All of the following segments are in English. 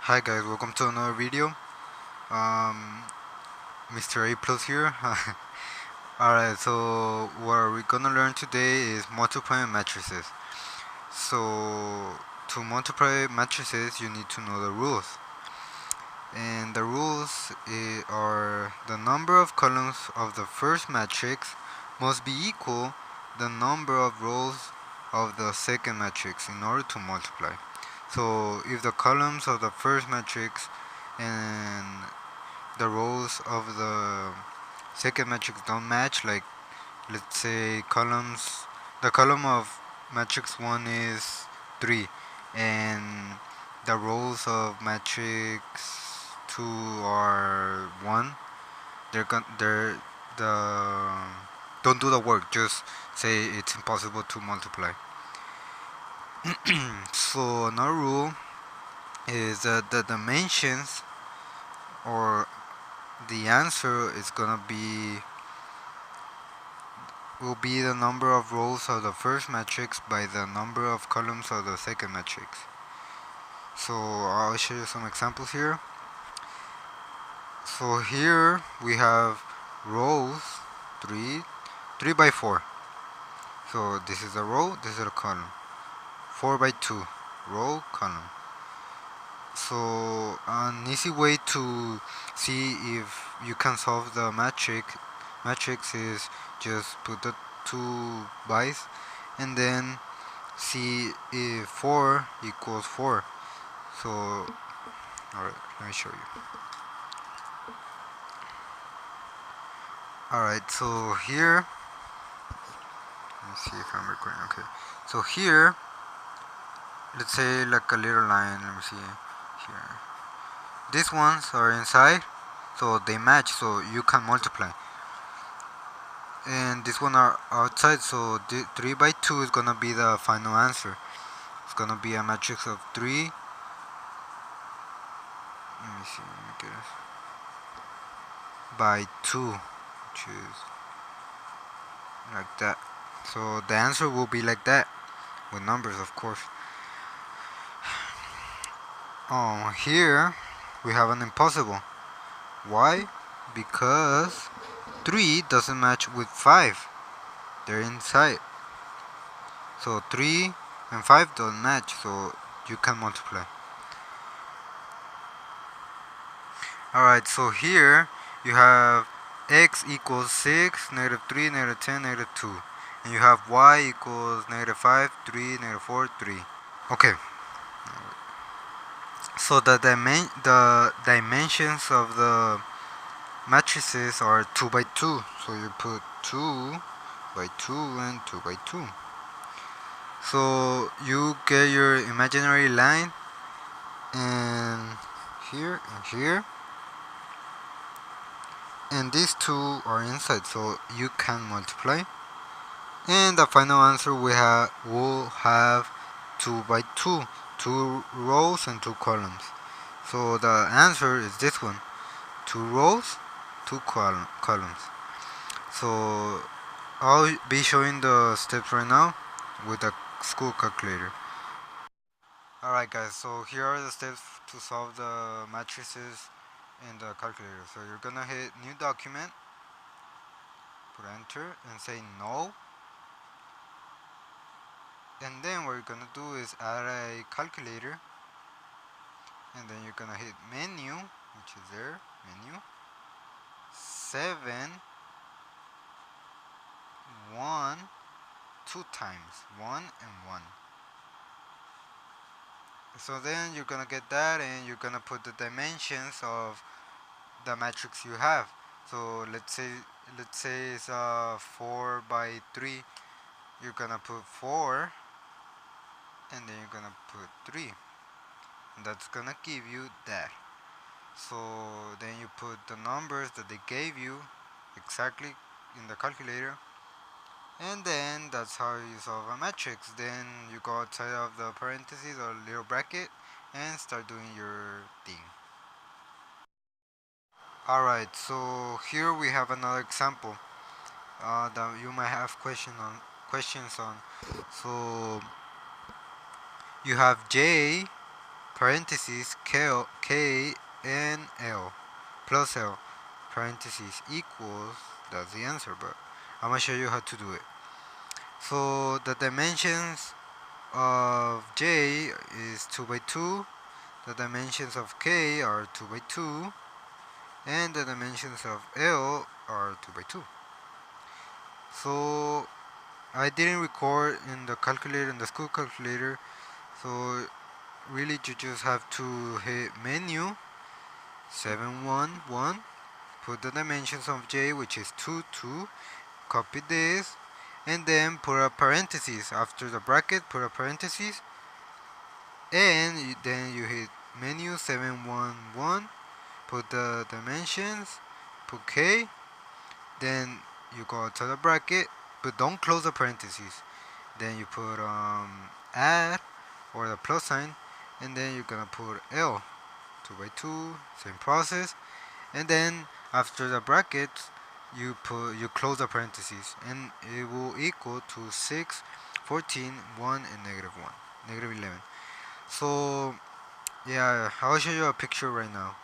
Hi guys, welcome to another video. Um, Mr. A Plus here. Alright, so what we're gonna learn today is multiplying matrices. So to multiply matrices, you need to know the rules. And the rules are the number of columns of the first matrix must be equal the number of rows of the second matrix in order to multiply. So if the columns of the first matrix and the rows of the second matrix don't match, like let's say the column of matrix 1 is 3 and the rows of matrix 2 are 1, they're the don't do the work, just say it's impossible to multiply. So another rule is that the dimensions or the answer is gonna will be the number of rows of the first matrix by the number of columns of the second matrix. So I'll show you some examples here. So here we have rows 3 3 by 4. So this is a row, this is a column. 4 by 2, row, column. So an easy way to see if you can solve the matrix is just put the 2 by's and then see if 4 equals 4. So alright, let me show you. Alright, so here, let me see if I'm recording. Okay, so here, let's say like a little line. Let me see here. These ones are inside, so they match, so you can multiply. And this one are outside, so 3 by 2 is gonna be the final answer. It's gonna be a matrix of 3. Let me see, let me get it. By 2, which is like that. So the answer will be like that, with numbers of course. Here we have an impossible. Why? Because 3 doesn't match with 5. They're inside. So 3 and 5 don't match, so you can multiply. Alright, so here you have x equals 6, negative 3, negative 10, negative 2. And you have y equals negative 5, 3, negative 4, 3. Okay. So the dimensions of the matrices are 2 by 2. So you put 2 by 2 and 2 by 2. So you get your imaginary line and here and here. And these two are inside, so you can multiply. And the final answer will have 2 by 2, 2 rows and 2 columns. So the answer is this one, 2 rows, 2 columns. So I'll be showing the steps right now with a school calculator. Alright guys, so here are the steps to solve the matrices in the calculator. So you're gonna hit new document, put enter and say no. And then what you're gonna do is add a calculator, and then you're gonna hit menu, which is there, menu, 7, 1, 2 times, 1 and 1. So then you're gonna get that and you're gonna put the dimensions of the matrix you have. So let's say it's 4 by 3. You're gonna put 4 and then you're gonna put 3. And that's gonna give you that. So then you put the numbers that they gave you exactly in the calculator, and then that's how you solve a matrix. Then you go outside of the parentheses or little bracket and start doing your thing. Alright, so here we have another example that you might have questions on. So you have J parentheses K and L plus L parentheses equals, that's the answer, but I'm gonna show you how to do it. So the dimensions of J is 2 by 2, the dimensions of K are 2 by 2, and the dimensions of L are 2 by 2. So I didn't record in the calculator, in the school calculator, so really you just have to hit menu 711, put the dimensions of J, which is 2 2, copy this, and then put a parenthesis after the bracket, put a parenthesis, and then you hit menu 711, put the dimensions, put K, then you go to the bracket, but don't close the parentheses. Then you put add or the plus sign, and then you're gonna put L 2 by 2, same process, and then after the brackets you close the parentheses, and it will equal to 6, 14, 1, and -1, -11. So yeah, I'll show you a picture right now.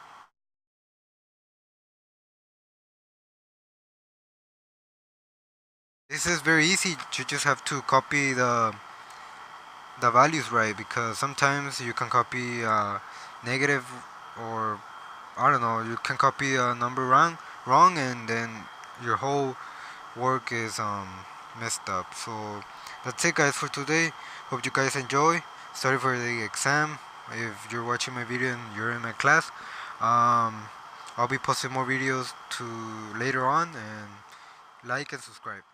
This is very easy. You just have to copy the values right, because sometimes you can copy negative, or I don't know, you can copy a number wrong, and then your whole work is messed up. So that's it, guys, for today. Hope you guys enjoy. Study for the exam. If you're watching my video and you're in my class, um, I'll be posting more videos to later on, and like and subscribe.